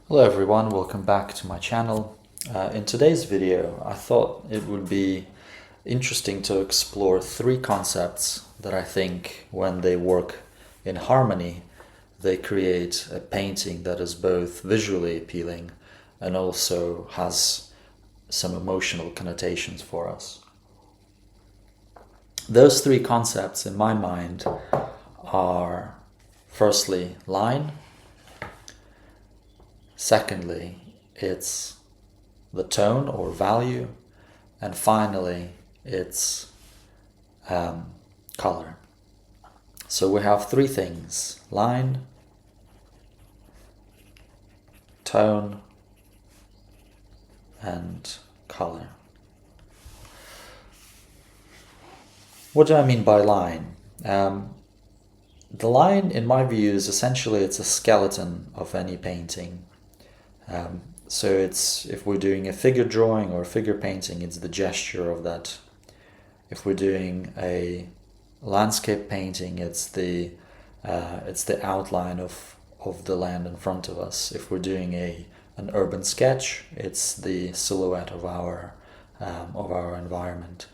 Hello everyone, welcome back to my channel. In today's video, I thought it would be interesting to explore three concepts that I think, when they work in harmony, they create a painting that is both visually appealing and also has some emotional connotations for us. Those three concepts, in my mind, are firstly line. Secondly, it's the tone or value, and finally, it's color. So we have three things: line, tone, and color. What do I mean by line? The line, in my view, is essentially it's a skeleton of any painting. So it's, if we're doing a figure drawing or a figure painting, it's the gesture of that. If we're doing a landscape painting, it's the outline of the land in front of us. If we're doing an urban sketch, it's the silhouette of our environment.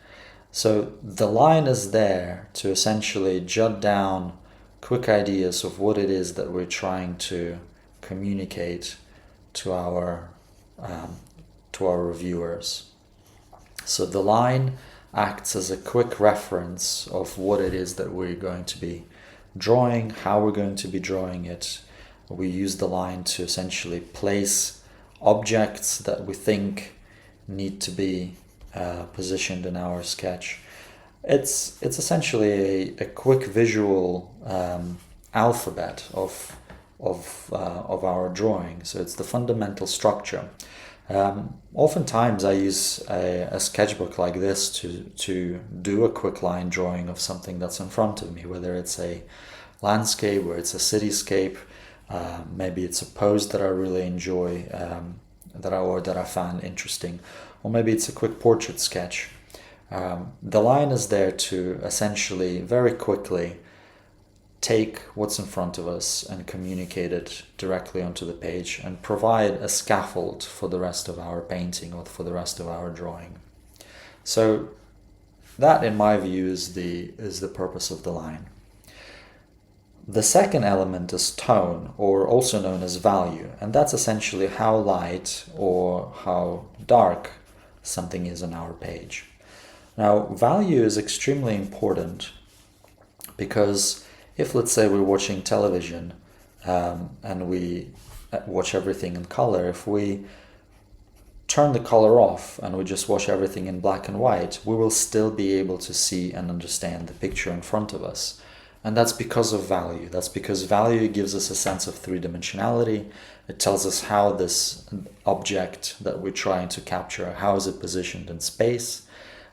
So the line is there to essentially jot down quick ideas of what it is that we're trying to communicate to our reviewers. So the line acts as a quick reference of what it is that we're going to be drawing, how we're going to be drawing it. We use the line to essentially place objects that we think need to be positioned in our sketch. It's essentially a quick visual alphabet of our drawing. So it's the fundamental structure. Oftentimes I use a sketchbook like this to do a quick line drawing of something that's in front of me, whether it's a landscape or it's a cityscape. Maybe it's a pose that I really enjoy, that I found interesting, or maybe it's a quick portrait sketch. The line is there to essentially very quickly take what's in front of us and communicate it directly onto the page and provide a scaffold for the rest of our painting or for the rest of our drawing. So that, in my view, is the purpose of the line. The second element is tone, or also known as value, and that's essentially how light or how dark something is on our page. Now, value is extremely important because if, let's say, we're watching television and we watch everything in color, if we turn the color off and we just watch everything in black and white, we will still be able to see and understand the picture in front of us. And that's because of value. That's because value gives us a sense of three-dimensionality. It tells us how this object that we're trying to capture, how is it positioned in space,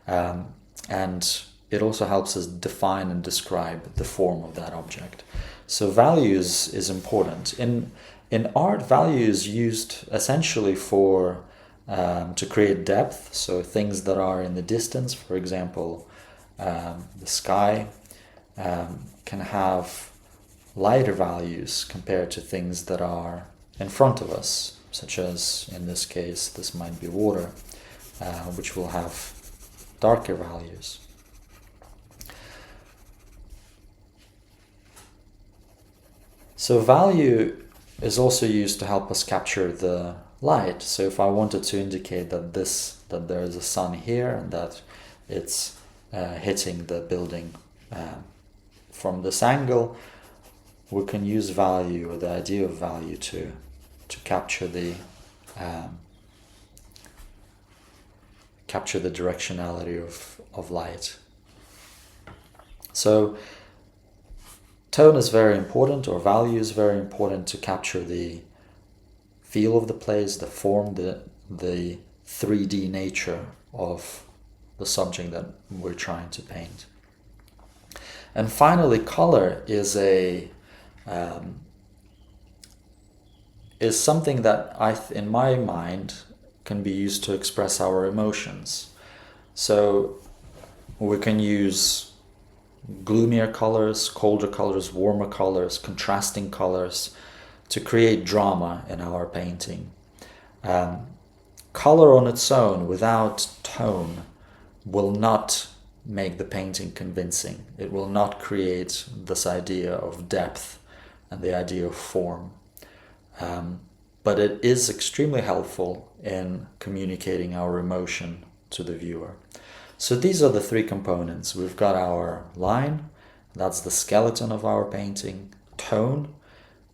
and it also helps us define and describe the form of that object. So value is important. In art, value is used essentially for to create depth. So things that are in the distance, for example, the sky, can have lighter values compared to things that are in front of us, such as, in this case, this might be water, which will have darker values. So value is also used to help us capture the light. So if I wanted to indicate that there is a sun here and that it's hitting the building from this angle, we can use value, or the idea of value, to capture the directionality of light. So tone is very important, or value is very important, to capture the feel of the place, the form, the 3D nature of the subject that we're trying to paint. And finally, color is something that in my mind, can be used to express our emotions. So we can use gloomier colors, colder colors, warmer colors, contrasting colors to create drama in our painting. Color on its own, without tone, will not make the painting convincing. It will not create this idea of depth and the idea of form. But it is extremely helpful in communicating our emotion to the viewer. So these are the three components. We've got our line, that's the skeleton of our painting. Tone,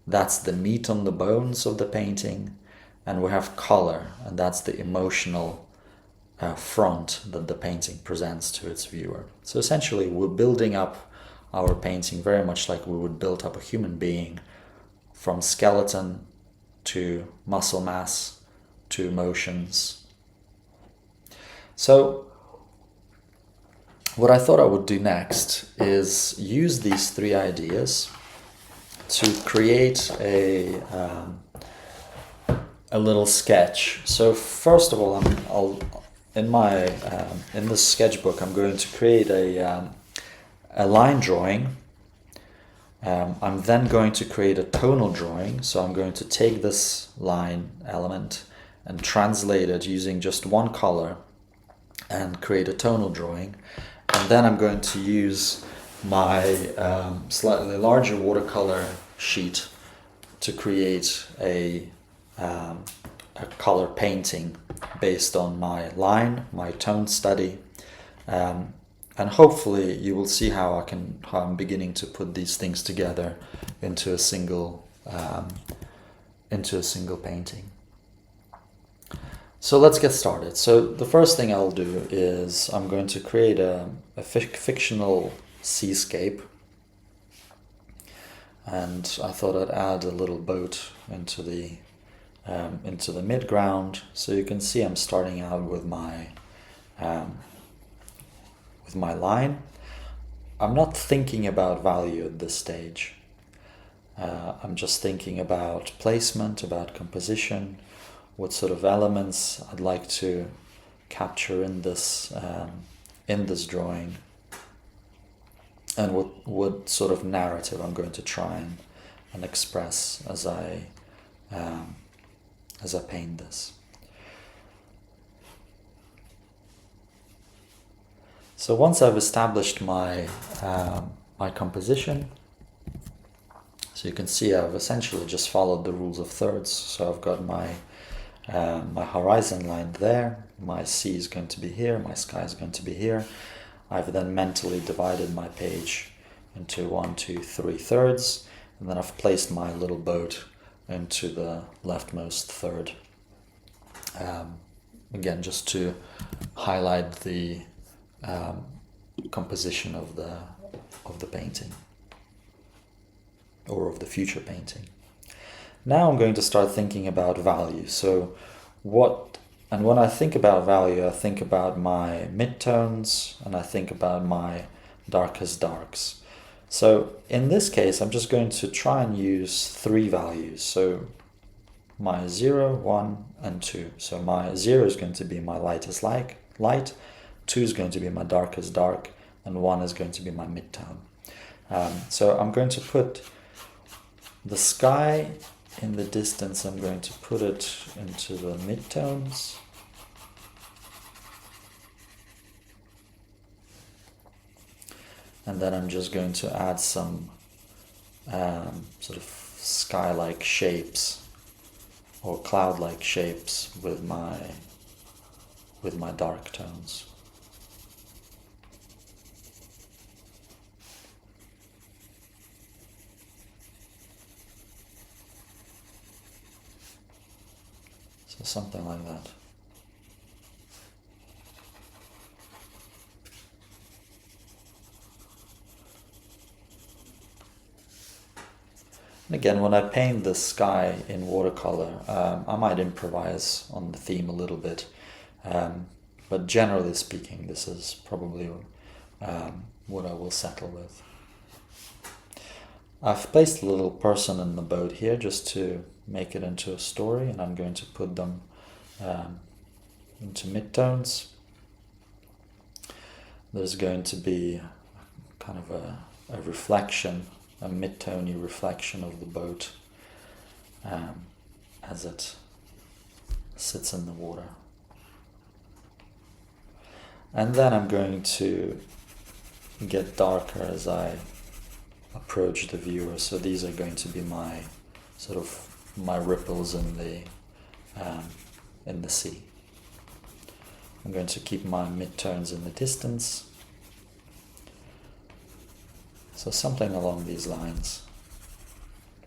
that's the meat on the bones of the painting. And we have color, and that's the emotional front that the painting presents to its viewer. So essentially, we're building up our painting very much like we would build up a human being, from skeleton to muscle mass to emotions. So what I thought I would do next is use these three ideas to create a little sketch. So first of all, in this sketchbook, I'm going to create a line drawing. I'm then going to create a tonal drawing. So I'm going to take this line element and translate it using just one color and create a tonal drawing. And then I'm going to use my slightly larger watercolor sheet to create a color painting based on my line, my tone study, and hopefully you will see how I'm beginning to put these things together into a single painting. So let's get started. So the first thing I'll do is I'm going to create a fictional seascape, and I thought I'd add a little boat into the midground. So you can see I'm starting out with my line. I'm not thinking about value at this stage. I'm just thinking about placement, about composition, what sort of elements I'd like to capture in this drawing, and what sort of narrative I'm going to try and express as I paint this. So once I've established my composition, so you can see I've essentially just followed the rules of thirds. So I've got my horizon line there, my sea is going to be here, my sky is going to be here. I've then mentally divided my page into 1, 2, 3 thirds, and then I've placed my little boat into the leftmost third. Again, just to highlight the composition of the painting, or of the future painting. Now I'm going to start thinking about value. So when I think about value, I think about my midtones and I think about my darkest darks. So in this case, I'm just going to try and use 3 values. So my 0, 1, and 2. So my 0 is going to be my lightest light, 2 is going to be my darkest dark, and 1 is going to be my midtone. So I'm going to put the sky in the distance, I'm going to put it into the midtones. And then I'm just going to add some sort of sky-like shapes or cloud-like shapes with my dark tones. So something like that. And again, when I paint the sky in watercolor, I might improvise on the theme a little bit, but generally speaking, this is probably what I will settle with. I've placed a little person in the boat here just to make it into a story, and I'm going to put them into midtones. There's going to be kind of a reflection, a mid-tony reflection of the boat as it sits in the water. And then I'm going to get darker as I approach the viewer. So these are going to be my sort of my ripples in the sea. I'm going to keep my midtones in the distance. So something along these lines.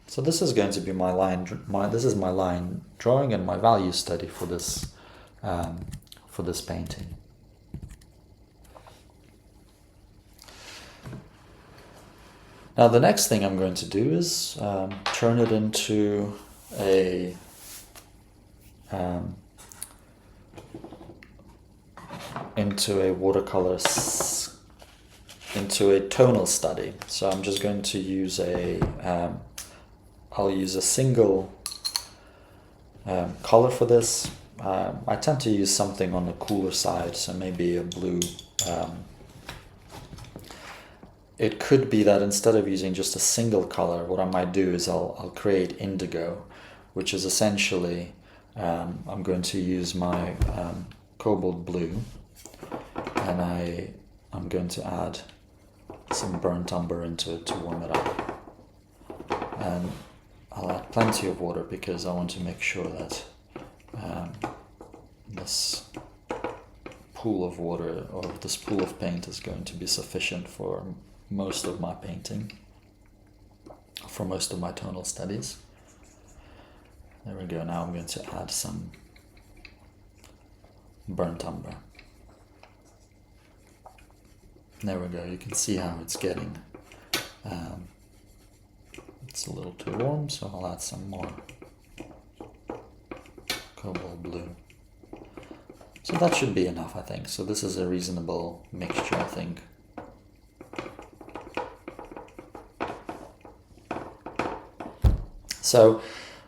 So this is going to be my line. This is my line drawing and my value study for this painting. Now the next thing I'm going to do is turn it into a watercolor, into a tonal study. So I'm just going to use I'll use a single color for this. I tend to use something on the cooler side, so maybe a blue. It could be that instead of using just a single color, what I might do is I'll create indigo, which is essentially, I'm going to use my cobalt blue, and I'm going to add some burnt umber into it to warm it up. And I'll add plenty of water because I want to make sure that this pool of water, or this pool of paint, is going to be sufficient for most of my painting, for most of my tonal studies. There we go. Now I'm going to add some burnt umber. There we go. You can see how it's getting. It's a little too warm, so I'll add some more cobalt blue. So that should be enough, I think. So this is a reasonable mixture, I think. So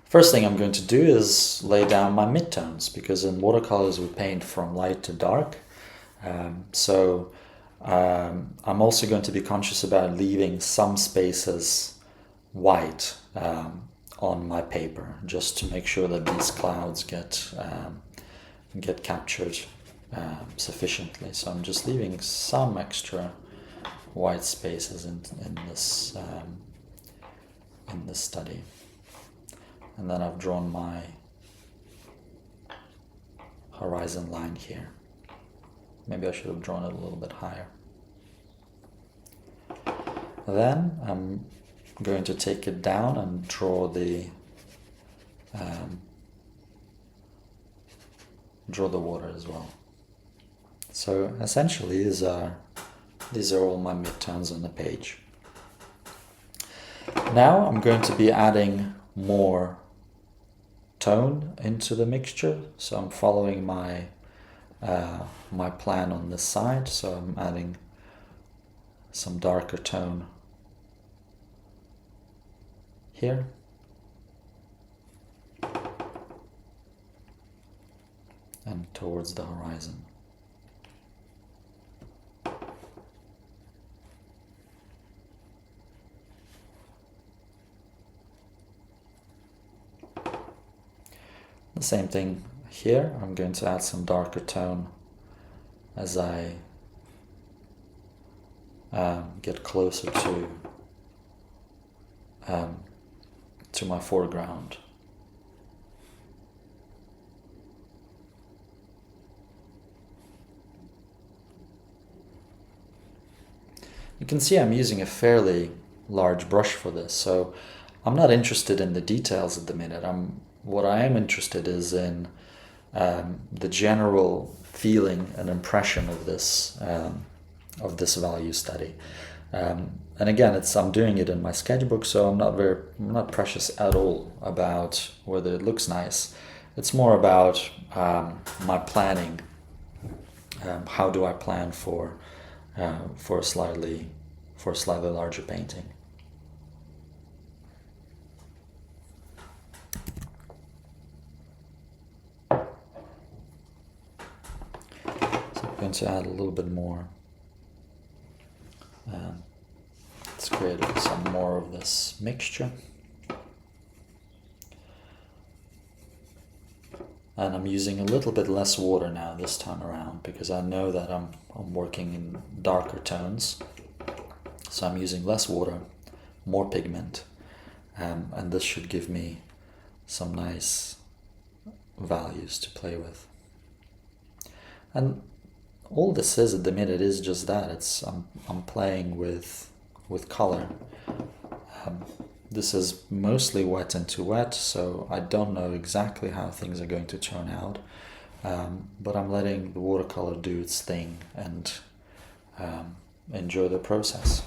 first thing I'm going to do is lay down my midtones, because in watercolors we paint from light to dark. I'm also going to be conscious about leaving some spaces white on my paper, just to make sure that these clouds get captured sufficiently. So I'm just leaving some extra white spaces in this study. And then I've drawn my horizon line here. Maybe I should have drawn it a little bit higher. Then I'm going to take it down and draw the water as well. So essentially these are all my midtones on the page. Now I'm going to be adding more tone into the mixture. So I'm following my my plan on this side. So I'm adding some darker tone here. And towards the horizon. The same thing here. I'm going to add some darker tone as I get closer to my foreground. You can see I'm using a fairly large brush for this, so I'm not interested in the details at the minute. What I am interested in the general feeling and impression of this value study. And again, I'm doing it in my sketchbook, so I'm not precious at all about whether it looks nice. It's more about my planning. How do I plan for a slightly larger painting? So I'm going to add a little bit more. Let's create some more of this mixture. And I'm using a little bit less water now this time around because I know that I'm working in darker tones. So I'm using less water, more pigment, and this should give me some nice values to play with. And all this is at the minute is just that. I'm playing with color. This is mostly wet into wet, so I don't know exactly how things are going to turn out. But I'm letting the watercolor do its thing and enjoy the process.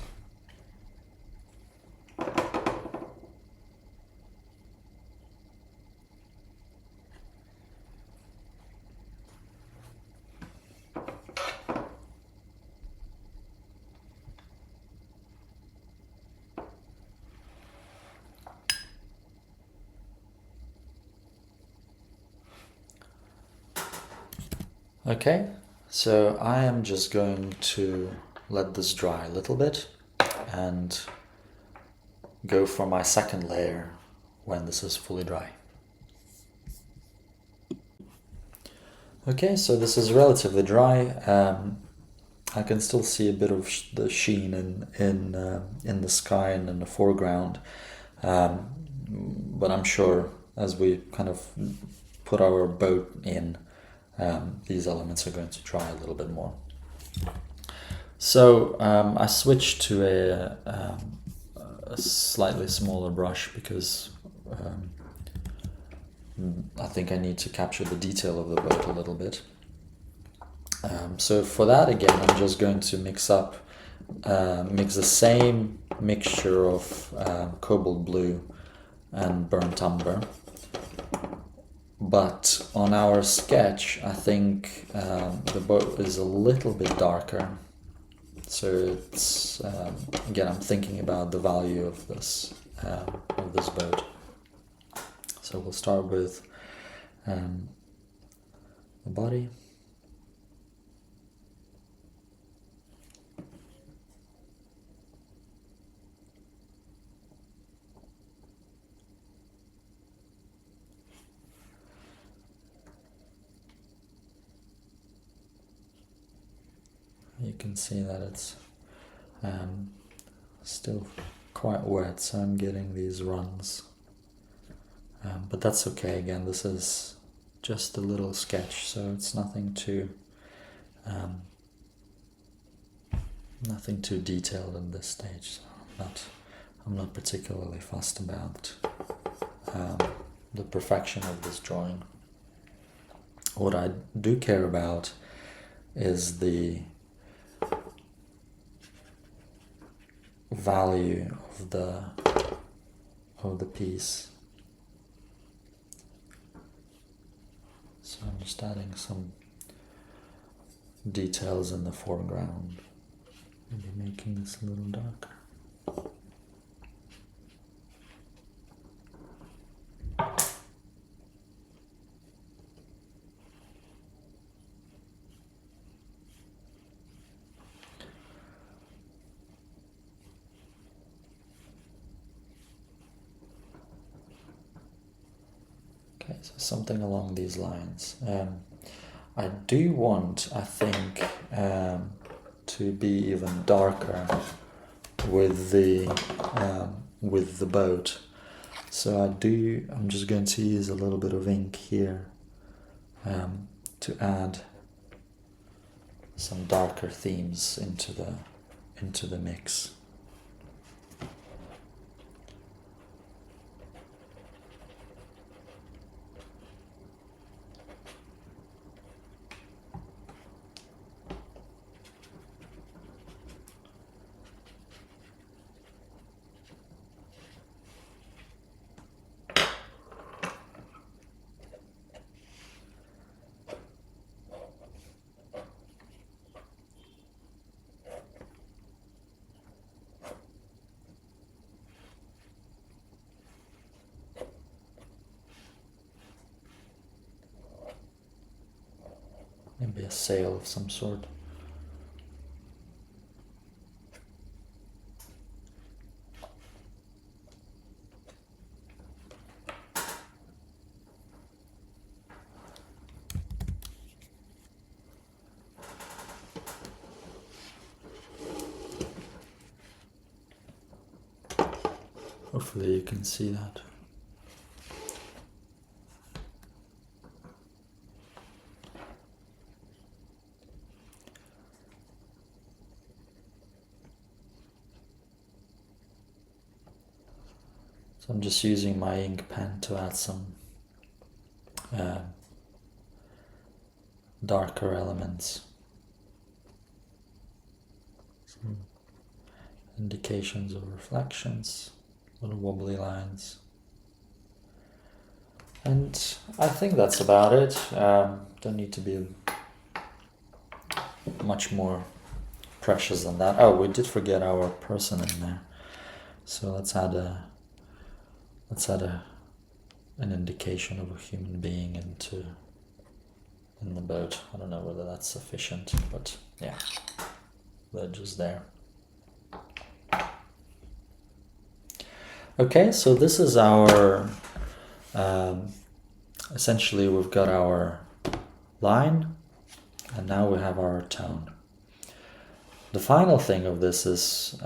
Okay, so I am just going to let this dry a little bit and go for my second layer when this is fully dry. Okay, so this is relatively dry. I can still see a bit of the sheen in the sky and in the foreground, but I'm sure as we kind of put our boat in, these elements are going to dry a little bit more. So I switched to a slightly smaller brush because I think I need to capture the detail of the boat a little bit. So for that, again, I'm just going to mix the same mixture of cobalt blue and burnt umber. But on our sketch, I think the boat is a little bit darker. So it's again, I'm thinking about the value of this boat. So we'll start with the body. You can see that it's still quite wet, so I'm getting these runs. But that's okay. Again, this is just a little sketch, so it's nothing too detailed in this stage. So I'm not particularly fussed about the perfection of this drawing. What I do care about is the value of the piece. So I'm just adding some details in the foreground, maybe making this a little darker. Okay, so something along these lines. I do want, I think, to be even darker with the boat. So I'm just going to use a little bit of ink here to add some darker themes into the mix. Maybe a sail of some sort. Hopefully you can see that. So I'm just using my ink pen to add some darker elements. Some indications of reflections, little wobbly lines. And I think that's about it. Don't need to be much more precious than that. Oh, we did forget our person in there. So let's add an indication of a human being in the boat. I don't know whether that's sufficient, but yeah, they're just there. Okay, so this is our essentially we've got our line and now we have our tone. The final thing of this is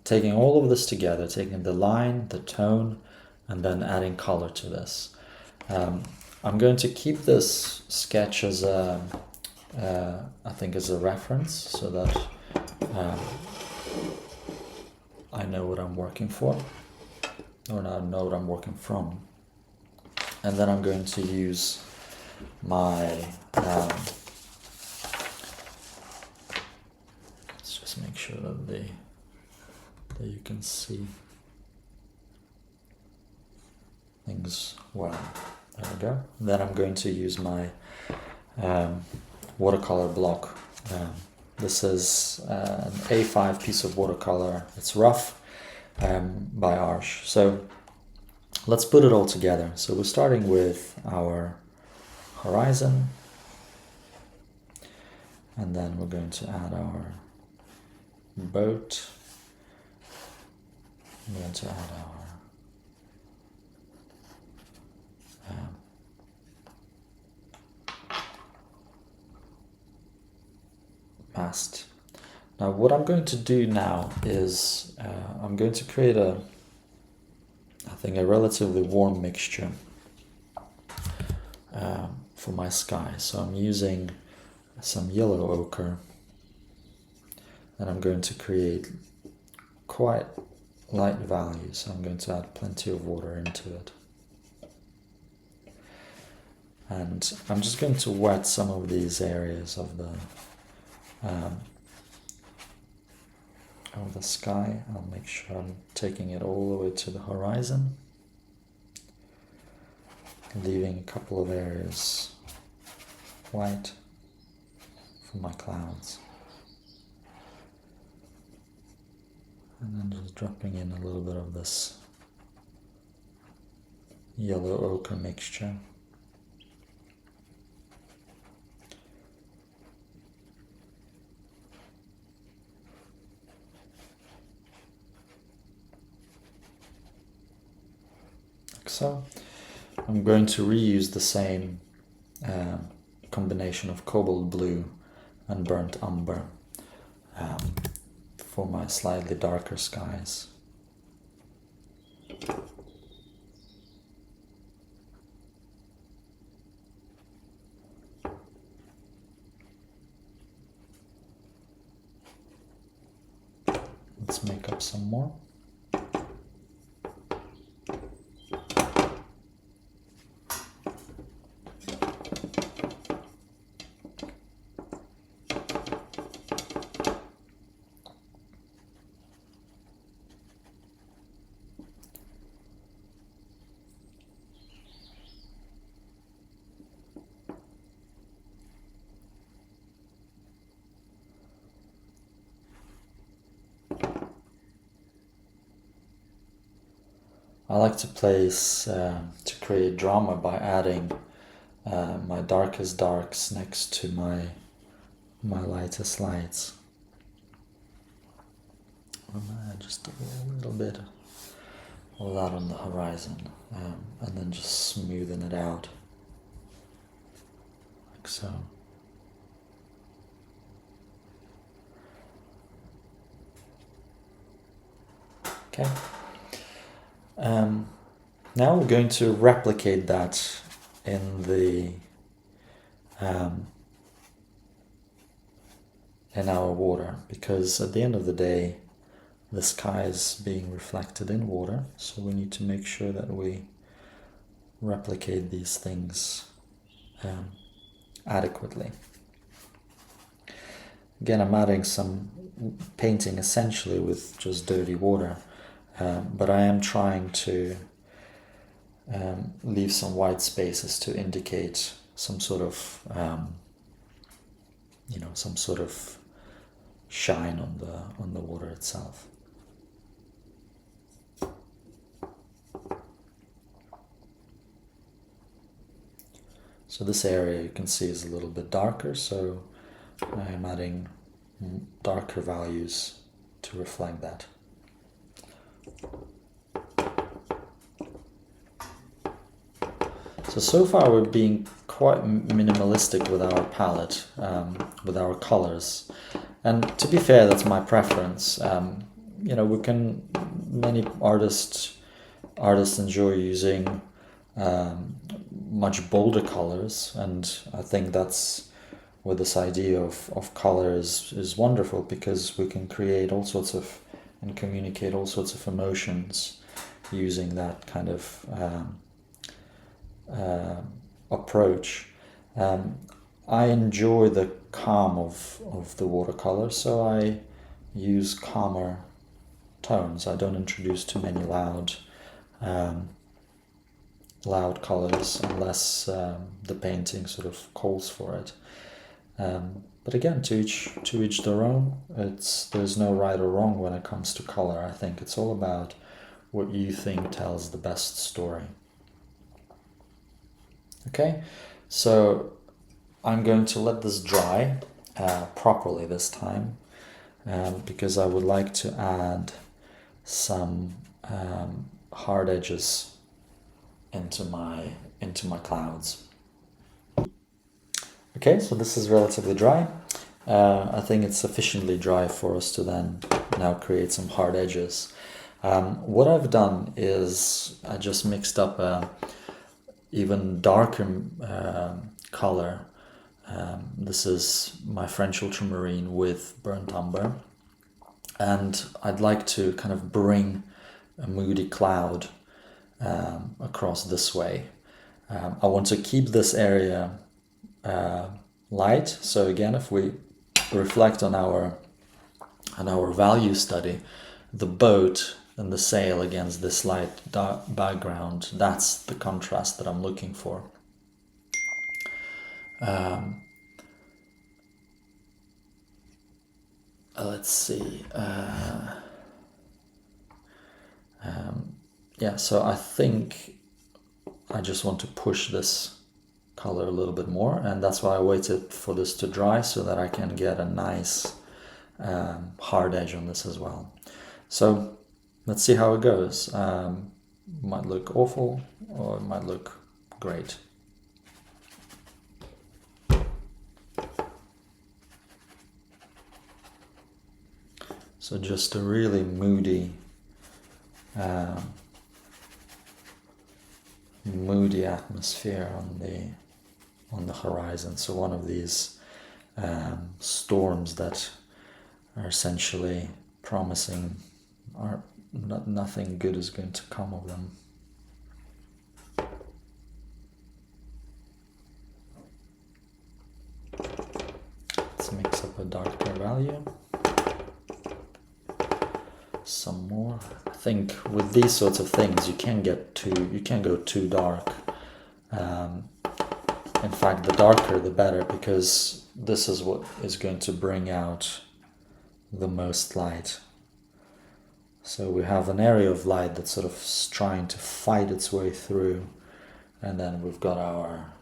taking all of this together, taking the line, the tone, and then adding color to this. I'm going to keep this sketch as I think as a reference so that I know what I'm working for, or I know what I'm working from. And then I'm going to use my, let's just make sure that you can see things well. There we go. And then I'm going to use my watercolor block. This is an A5 piece of watercolor. It's rough, by Arch. So let's put it all together. So we're starting with our horizon, and then we're going to add our boat. I'm going to add our mast. Now what I'm going to do now is I'm going to create I think a relatively warm mixture for my sky. So I'm using some yellow ochre and I'm going to create quite light values. So I'm going to add plenty of water into it. And I'm just going to wet some of these areas of the sky. I'll make sure I'm taking it all the way to the horizon, leaving a couple of areas white for my clouds, and then just dropping in a little bit of this yellow ochre mixture. So I'm going to reuse the same combination of cobalt blue and burnt umber for my slightly darker skies. Let's make up some more. I like to place, to create drama by adding my darkest darks next to my lightest lights. Just a little bit of that on the horizon, and then just smoothing it out, like so. Okay. Now we're going to replicate that in the in our water, because at the end of the day the sky is being reflected in water, so we need to make sure that we replicate these things adequately. Again, I'm adding some painting essentially with just dirty water, but I am trying to leave some white spaces to indicate some sort of some sort of shine on the water itself. So this area you can see is a little bit darker, so I am adding darker values to reflect that. So far we're being quite minimalistic with our palette, with our colors, and to be fair, that's my preference. Many artists enjoy using much bolder colors, and I think that's where this idea of color is wonderful, because we can create all sorts of and communicate all sorts of emotions using that kind of approach. I enjoy the calm of the watercolor, so I use calmer tones. I don't introduce too many loud colors unless the painting sort of calls for it. But again, to each their own. There's no right or wrong when it comes to color. I think it's all about what you think tells the best story. Okay, so I'm going to let this dry properly this time, because I would like to add some hard edges into my clouds. Okay, so this is relatively dry. I think it's sufficiently dry for us to then now create some hard edges. What I've done is I just mixed up a even darker color. This is my French ultramarine with burnt umber, and I'd like to kind of bring a moody cloud across this way. I want to keep this area light. So again, if we reflect on our value study, the boat and the sail against this light background, that's the contrast that I'm looking for. Let's see. Yeah, so I think I just want to push this color a little bit more, and that's why I waited for this to dry, so that I can get a nice hard edge on this as well. So let's see how it goes. Might look awful, or it might look great. So just a really moody atmosphere on the horizon. So one of these storms that are essentially promising nothing good is going to come of them. Let's mix up a darker value. Some more. I think with these sorts of things you can't go too dark. In fact, the darker the better, because this is what is going to bring out the most light. So we have an area of light that's sort of trying to fight its way through, and then we've got our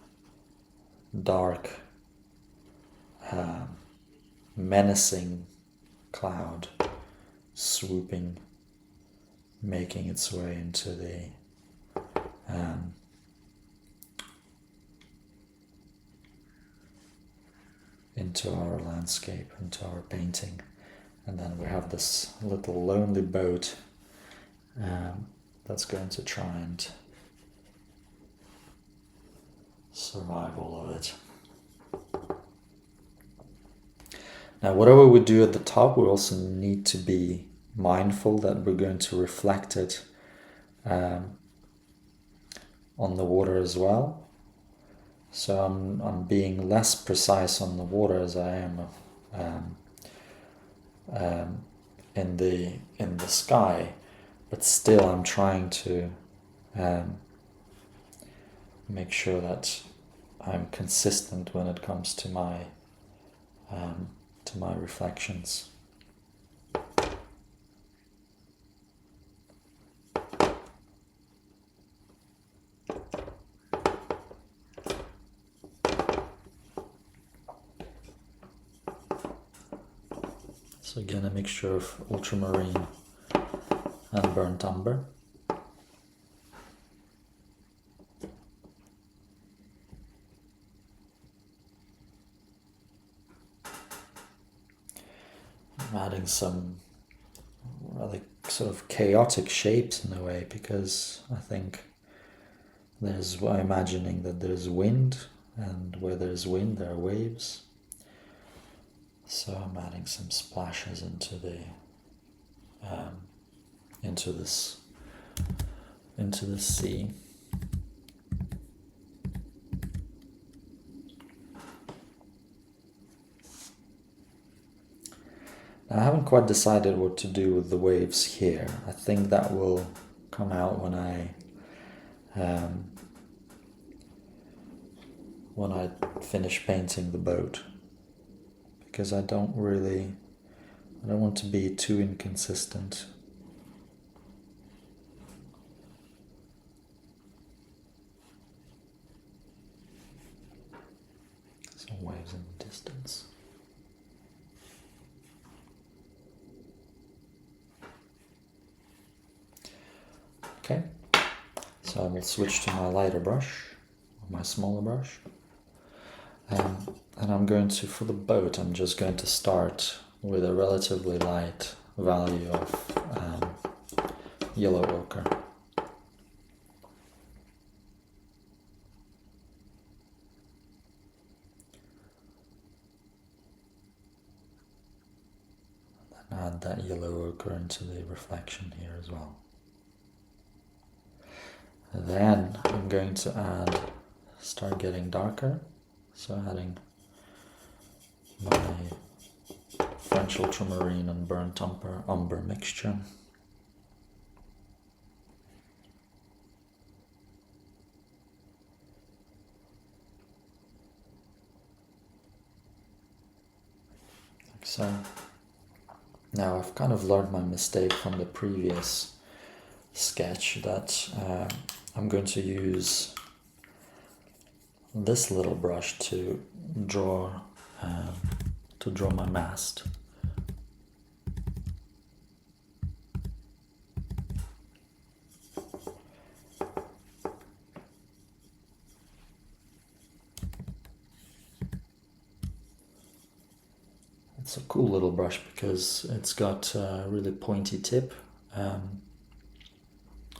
dark, menacing cloud swooping, making its way into the into our landscape, into our painting. And then we have this little lonely boat that's going to try and survive all of it. Now, whatever we do at the top, we also need to be mindful that we're going to reflect it on the water as well. So I'm being less precise on the water as I am in the sky, but still I'm trying to make sure that I'm consistent when it comes to my reflections. So again, a mixture of ultramarine and burnt umber. I'm adding some rather sort of chaotic shapes in a way, because I think I'm imagining that there's wind, and where there's wind there are waves. So I'm adding some splashes into the sea. Now, I haven't quite decided what to do with the waves here. I think that will come out when I finish painting the boat, because I don't want to be too inconsistent. Some waves in the distance. Okay, so I will switch to my lighter brush, my smaller brush, and I'm going to, for the boat, I'm just going to start with a relatively light value of yellow ochre. And add that yellow ochre into the reflection here as well. And then I'm going to start getting darker, so adding my French ultramarine and burnt umber mixture. Like so. Now I've kind of learned my mistake from the previous sketch that I'm going to use this little brush to draw my mast. It's a cool little brush because it's got a really pointy tip,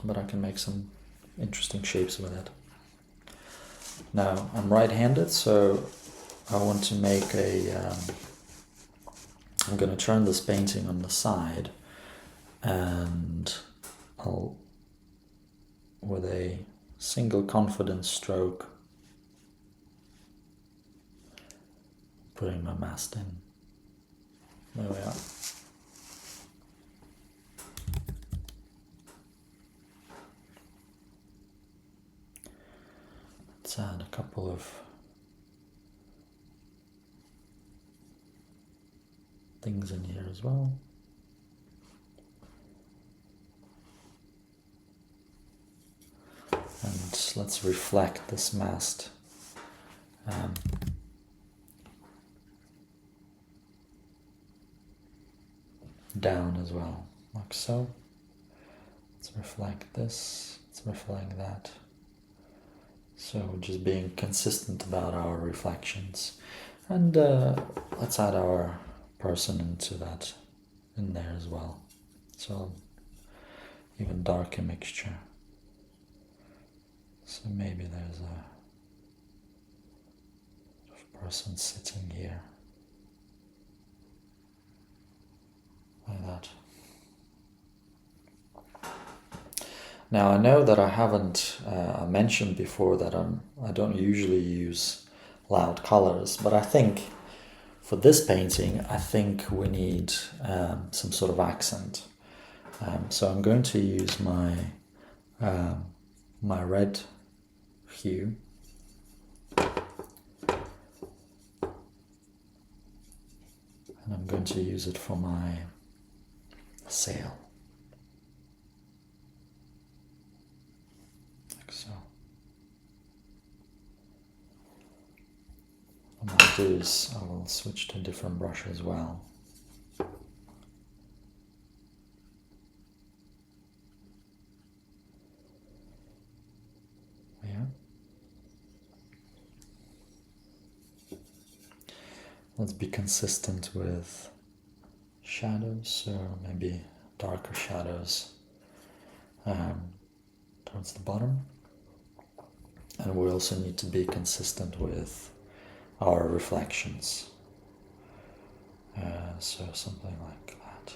but I can make some interesting shapes with it. Now, I'm right-handed, so I want to make I'm going to turn this painting on the side, and I'll, with a single confidence stroke, putting my mast in. There we are. Let's add a couple of things in here as well. And let's reflect this mast down as well, like so. Let's reflect this, let's reflect that. So just being consistent about our reflections. And let's add our person into that, in there as well. So even darker mixture. So maybe there's a person sitting here, like that. Now I know that I haven't mentioned before that I don't usually use loud colors, but I think for this painting I think we need some sort of accent. So I'm going to use my my red hue, and I'm going to use it for my sail. Like so. What I'll do is I will switch to a different brush as well. Yeah. Let's be consistent with shadows, so maybe darker shadows towards the bottom. And we also need to be consistent with our reflections. So something like that.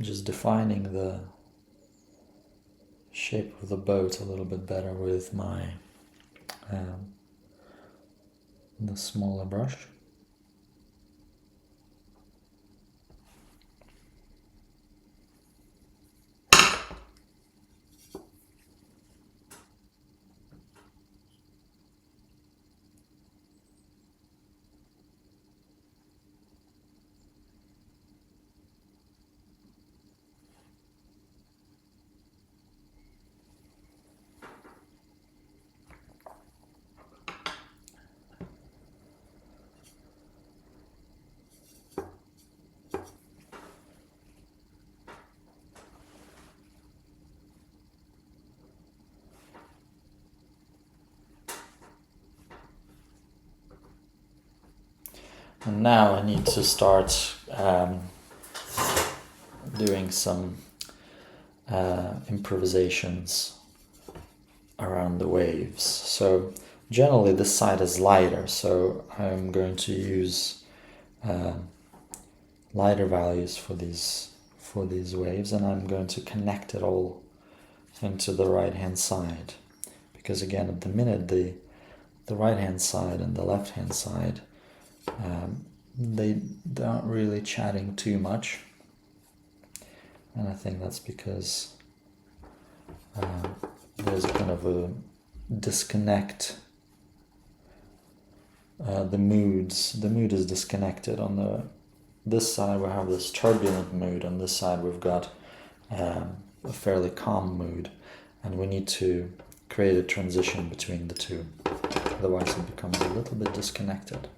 Just defining the shape of the boat a little bit better with my the smaller brush. And now I need to start doing some improvisations around the waves. So generally this side is lighter, so I'm going to use lighter values for these waves, and I'm going to connect it all into the right hand side, because again at the minute the right hand side and the left hand side they aren't really chatting too much, and I think that's because there's a kind of a disconnect. The mood is disconnected. On this side we have this turbulent mood, on this side we've got a fairly calm mood, and we need to create a transition between the two, otherwise it becomes a little bit disconnected.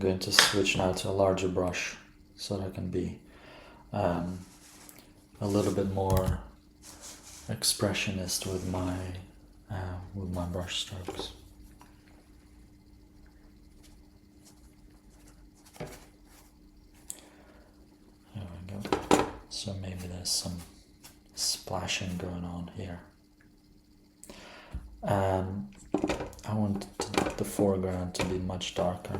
going to switch now to a larger brush so that I can be a little bit more expressionist with my brush strokes. There we go. So maybe there's some splashing going on here. I want the foreground to be much darker.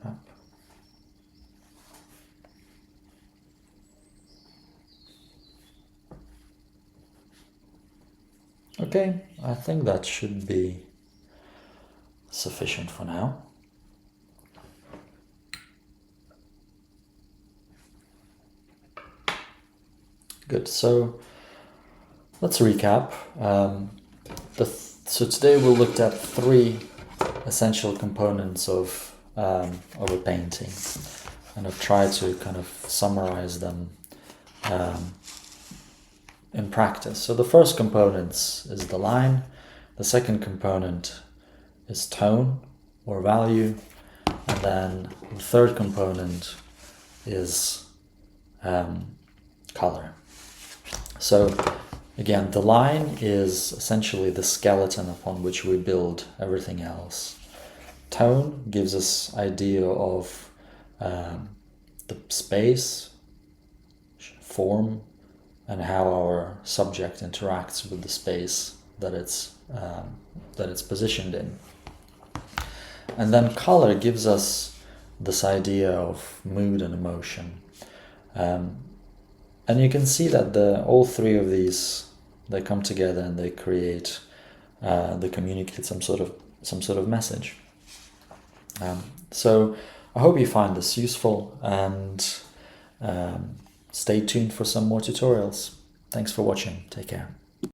Up. Okay, I think that should be sufficient for now. Good, so let's recap. So today we looked at 3 essential components of a painting, and I've tried to kind of summarize them in practice. So the first component is the line, the second component is tone or value, and then the third component is color. So again, the line is essentially the skeleton upon which we build everything else. Tone gives us idea of the space, form, and how our subject interacts with the space that it's positioned in. And then color gives us this idea of mood and emotion. And you can see that all 3 of these, they come together and they create, they communicate some sort of message. So I hope you find this useful, and stay tuned for some more tutorials. Thanks for watching. Take care.